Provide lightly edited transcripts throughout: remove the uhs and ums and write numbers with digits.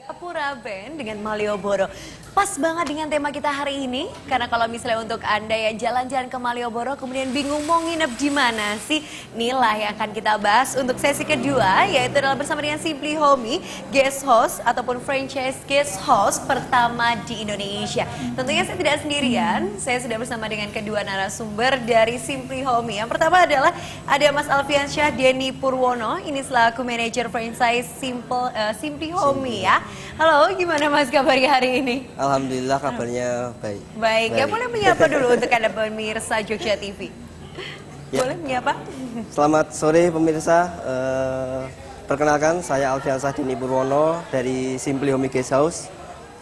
Gapura Band dengan Malioboro. Pas banget dengan tema kita hari ini, karena kalau misalnya untuk Anda yang jalan-jalan ke Malioboro kemudian bingung mau nginep di mana sih, inilah yang akan kita bahas untuk sesi kedua, yaitu adalah bersama dengan Simply Homey, guest host ataupun franchise guest host pertama di Indonesia. Tentunya saya tidak sendirian, saya sudah bersama dengan kedua narasumber dari Simply Homey. Yang pertama adalah ada Mas Alfiansyah Denny Purwono, ini selaku manajer franchise Simply Homey ya. Halo, gimana Mas kabarnya hari ini? Alhamdulillah kabarnya baik. Baik, ya boleh menyapa dulu untuk Anda pemirsa Jogja TV. Ya. Boleh menyapa? Selamat sore pemirsa. Perkenalkan saya Alfiansyah Denny Purwono dari Simply Homey Guest House.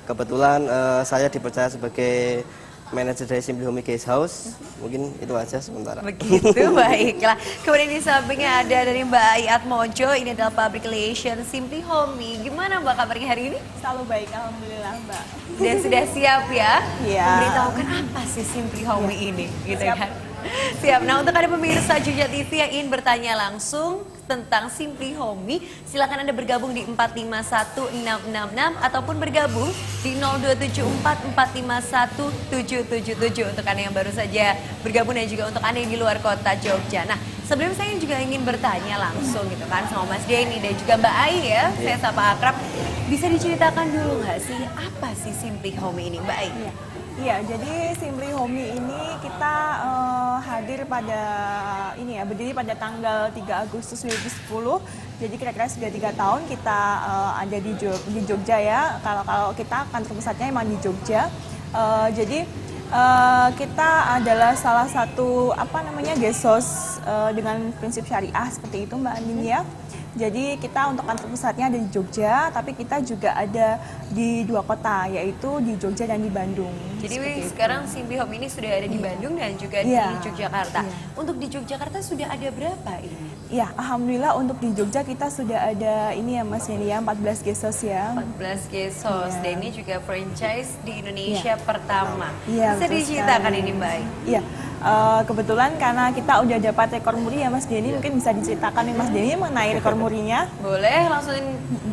Kebetulan saya dipercaya sebagai manajer dari Simply Homey Guest House. Mungkin itu aja sementara. Begitu, baiklah. Kemudian di sampingnya ada dari Mbak Ayat Mojo, ini adalah Public Relations Simply Homey. Gimana Mbak kabarnya hari ini? Selalu baik, alhamdulillah Mbak. Sudah siap ya? Iya. Memberitahukan apa sih Simply Homey ini, gitu Siap. kan? Siap. Nah, untuk ada pemirsa Jogja TV yang ingin bertanya langsung tentang Simply Homey, silakan Anda bergabung di 451666 ataupun bergabung di 02744517777 untuk Anda yang baru saja bergabung dan juga untuk Anda yang di luar kota Jogja. Nah, sebelum saya juga ingin bertanya langsung gitu kan sama Mas Denny dan juga Mbak Ai ya, saya sapa akrab. Bisa diceritakan dulu nggak sih apa sih Simply Homey ini, Mbak Ai? Iya, jadi Simply Homey ini kita hadir pada berdiri pada tanggal 3 Agustus 2010. Jadi kira-kira sudah 3 tahun kita ada di Jogja ya. Kalau kita kantor pusatnya emang di Jogja. Jadi kita adalah salah satu guest host dengan prinsip syariah seperti itu Mbak Andin ya. Jadi kita untuk kantor pusatnya ada di Jogja, tapi kita juga ada di 2 kota, yaitu di Jogja dan di Bandung. Jadi sekarang Simply Homey ini sudah ada di Bandung dan juga di Yogyakarta. Untuk di Yogyakarta sudah ada berapa ini? Ya, alhamdulillah untuk di Jogja kita sudah ada ini ya Mas Yeni ya, 14 guest house ya. 14 guest house, dan ini juga franchise di Indonesia pertama. Iya, Bisa diceritakan ini Mbak? Iya. Kebetulan karena kita udah dapat rekor muri ya Mas Denny, mungkin bisa diceritakan nih Mas Denny mengenai rekor murinya. Boleh, langsung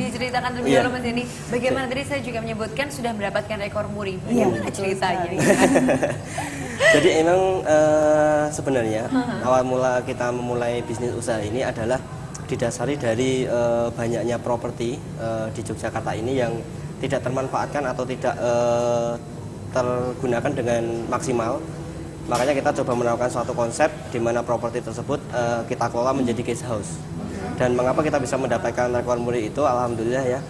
diceritakan terlebih dahulu Mas Denny. Bagaimana tadi saya juga menyebutkan sudah mendapatkan rekor muri. Bagaimana ceritanya? Jadi emang sebenarnya awal mula kita memulai bisnis usaha ini adalah didasari dari banyaknya properti di Yogyakarta ini yang tidak termanfaatkan atau tidak tergunakan dengan maksimal. Makanya kita coba menawarkan suatu konsep di mana properti tersebut kita kelola menjadi guest house. Dan mengapa kita bisa mendapatkan rekor muri itu, alhamdulillah ya.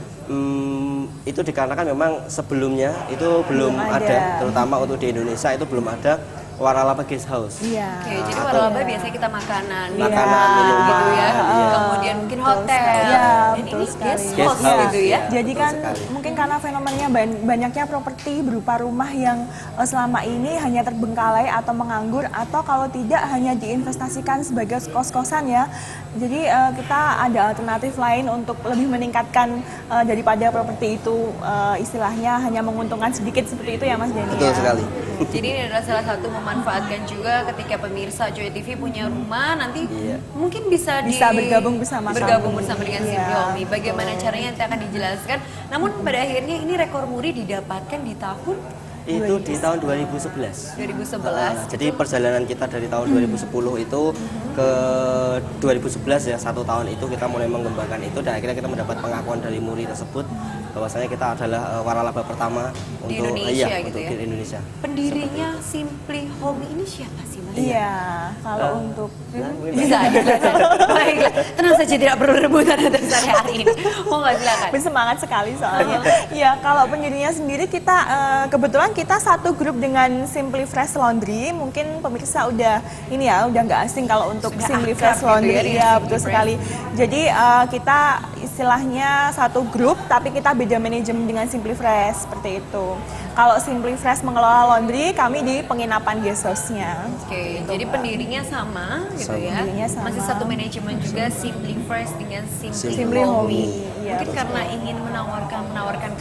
Itu dikarenakan memang sebelumnya itu belum ada, terutama untuk di Indonesia itu belum ada waralaba guest house. Iya. Oke, jadi waralaba biasanya kita makanan, minuman, gitu ya. Kemudian mungkin hotel. Iya, dan betul ini sekali. guest Guest house house, gitu ya. Jadi kan mungkin karena fenomenanya banyaknya properti berupa rumah yang selama ini hanya terbengkalai atau menganggur, atau kalau tidak hanya diinvestasikan sebagai kos-kosan ya. Jadi kita ada alternatif lain untuk lebih meningkatkan daripada properti itu istilahnya hanya menguntungkan sedikit seperti itu ya Mas Denny. Betul sekali. Jadi ini adalah salah satu memanfaatkan juga ketika pemirsa Joy TV punya rumah nanti mungkin bisa bergabung bersama dengan Simply Homey. Bagaimana caranya nanti akan dijelaskan. Namun pada akhirnya ini rekor muri didapatkan di tahun Itu di tahun 2011. 2011. Jadi perjalanan kita dari tahun 2010 itu ke 2011 ya, 1 tahun itu kita mulai mengembangkan itu dan akhirnya kita mendapat pengakuan dari muri tersebut bahwasanya kita adalah waralaba pertama Di untuk Indonesia gitu untuk ya? di Indonesia. Pendirinya Simply Homey ini siapa sih Mas? Iya, kalau untuk Bisa aja. Baiklah, tenang saja tidak perlu rebutan untuk sore hari ini. Mau nggak silakan? bersemangat sekali soalnya. Iya, kalau pendirinya sendiri kita kebetulan kita satu grup dengan Simply Fresh Laundry. Mungkin pemirsa udah nggak asing kalau untuk Sudah Simply akrab Fresh gitu Laundry. ya dengan Iya, Simply betul Fresh. sekali. Jadi kita istilahnya satu grup tapi kita beda manajemen dengan Simply Fresh seperti itu. Kalau Simply Fresh mengelola laundry, kami di penginapan guest house-nya. Oke, jadi pendirinya sama gitu ya. Pendirinya sama. Masih satu manajemen juga Simply Fresh dengan Simply Simply Homey. Homey. Iya, Mungkin karena ingin menawarkan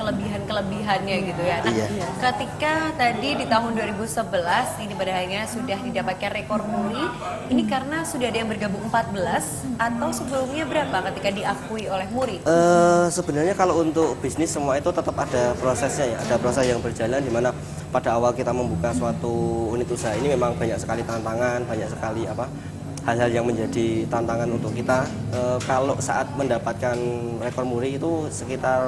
kelebihannya gitu ya. Nah, Iya. ketika tadi di tahun 2011 ini pada akhirnya sudah didapatkan rekor muri, ini karena sudah ada yang bergabung 14 atau sebelumnya berapa ketika diakui oleh muri? Sebenarnya kalau untuk bisnis semua itu tetap ada prosesnya ya, ada proses yang berjalan di mana pada awal kita membuka suatu unit usaha ini memang banyak sekali tantangan, banyak sekali hal-hal yang menjadi tantangan untuk kita. Kalau saat mendapatkan rekor muri itu sekitar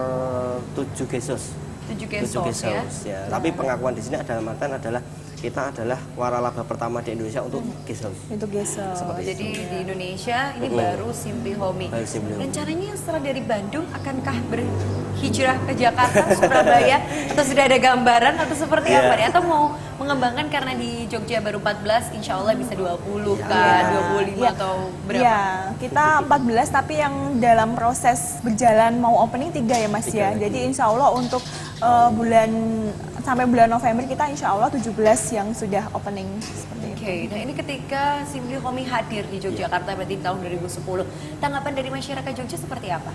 7 gesos. 7 Tujuh gesos ya. ya. Tapi pengakuan di sini adalah adalah kita adalah waralaba pertama di Indonesia untuk guest house. Itu geser. Jadi di Indonesia ini baru Simply Homey. Baru Simply Homey. Rencananya setelah dari Bandung akankah berhijrah ke Jakarta, Surabaya atau sudah ada gambaran atau seperti apa nih? Atau mau mengembangkan karena di Jogja baru 14, insya Allah bisa 20 kan, 25 atau berapa? Iya, kita 14 tapi yang dalam proses berjalan mau opening 3 ya Mas ya. Jadi insya Allah untuk sampai bulan November kita insya Allah 17 yang sudah opening seperti itu. Oke, nah ini ketika Simply Homey hadir di Yogyakarta berarti tahun 2010, tanggapan dari masyarakat Jogja seperti apa?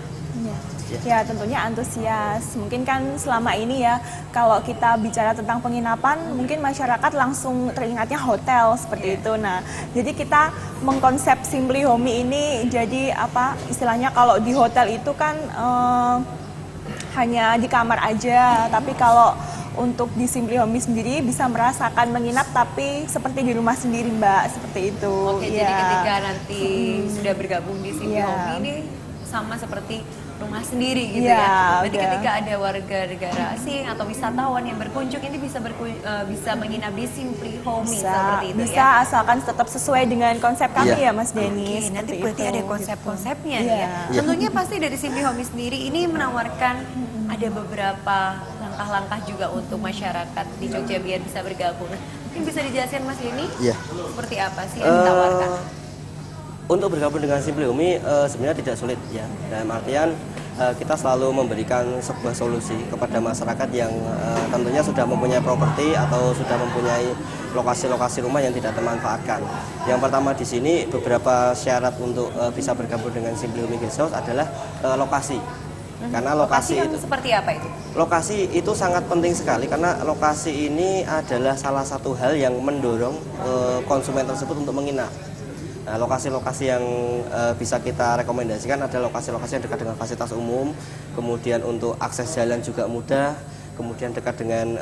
Ya tentunya antusias. Mungkin kan selama ini ya kalau kita bicara tentang penginapan mungkin masyarakat langsung teringatnya hotel seperti itu. Nah jadi kita mengkonsep Simply Homey ini jadi istilahnya kalau di hotel itu kan hanya di kamar aja, tapi kalau untuk di Simply Homey sendiri bisa merasakan menginap tapi seperti di rumah sendiri Mbak, seperti itu. Oke, jadi ketika nanti sudah bergabung di Simply Homey ini sama seperti rumah sendiri gitu ya. Berarti ketika ada warga negara asing atau wisatawan yang berkunjung ini bisa menginap di Simply Homey seperti itu bisa, ya. asalkan tetap sesuai dengan konsep kami ya Mas Denny. Oke, nanti berarti ada konsep-konsepnya gitu. nih ya. Tentunya pasti dari Simply Homey sendiri ini menawarkan ada beberapa langkah-langkah juga untuk masyarakat di Jogja biar bisa bergabung. Mungkin bisa dijelaskan Mas Denny? Iya. Seperti apa sih yang ditawarkan? Untuk bergabung dengan Simply Homey sebenarnya tidak sulit ya. Dalam artian kita selalu memberikan sebuah solusi kepada masyarakat yang tentunya sudah mempunyai properti atau sudah mempunyai lokasi-lokasi rumah yang tidak termanfaatkan. Yang pertama di sini beberapa syarat untuk bisa bergabung dengan Simply Homey Guest House adalah lokasi. Karena lokasi itu seperti apa itu? Lokasi itu sangat penting sekali karena lokasi ini adalah salah satu hal yang mendorong konsumen tersebut untuk menginap. Nah, lokasi-lokasi yang bisa kita rekomendasikan adalah lokasi-lokasi yang dekat dengan fasilitas umum, kemudian untuk akses jalan juga mudah, kemudian dekat dengan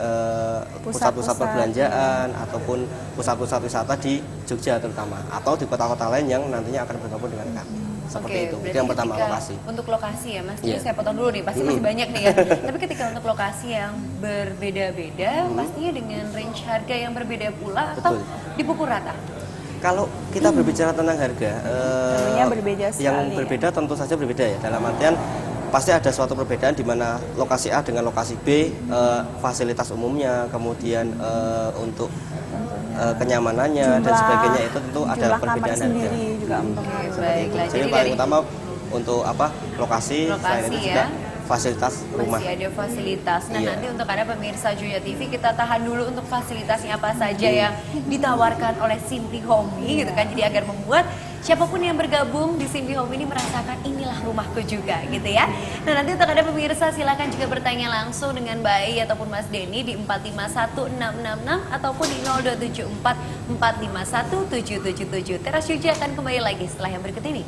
pusat-pusat perbelanjaan ataupun pusat-pusat wisata di Jogja terutama, atau di kota-kota lain yang nantinya akan bergabung dengan kami. Seperti itu. Itu yang pertama, lokasi. Untuk lokasi ya Mas, jadi saya potong dulu nih, pasti masih banyak nih ya. Tapi ketika untuk lokasi yang berbeda-beda, pastinya dengan range harga yang berbeda pula atau dipukul rata? Kalau kita berbicara tentang harga, tentunya berbeda sekali, yang berbeda tentu saja berbeda ya. Dalam artian pasti ada suatu perbedaan di mana lokasi A dengan lokasi B, fasilitas umumnya, kemudian untuk kenyamanannya dan sebagainya itu tentu ada perbedaan harga. Juga baiklah. Jadi paling utama untuk lokasi selain itu juga fasilitas rumah. Masih ada fasilitas. Nah nanti untuk Anda pemirsa Joya TV kita tahan dulu untuk fasilitasnya apa saja yang ditawarkan oleh Simply Homey gitu kan. Jadi agar membuat siapapun yang bergabung di Simply Homey ini merasakan inilah rumahku juga gitu ya. Nah nanti untuk Anda pemirsa silakan juga bertanya langsung dengan Mbak Ai ataupun Mas Denny di 451666 ataupun di 0274 451 777. Teras Jogja akan kembali lagi setelah yang berikut ini.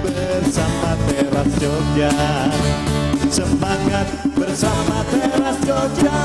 Bersama Teras Jogja, semangat bersama Teras Jogja.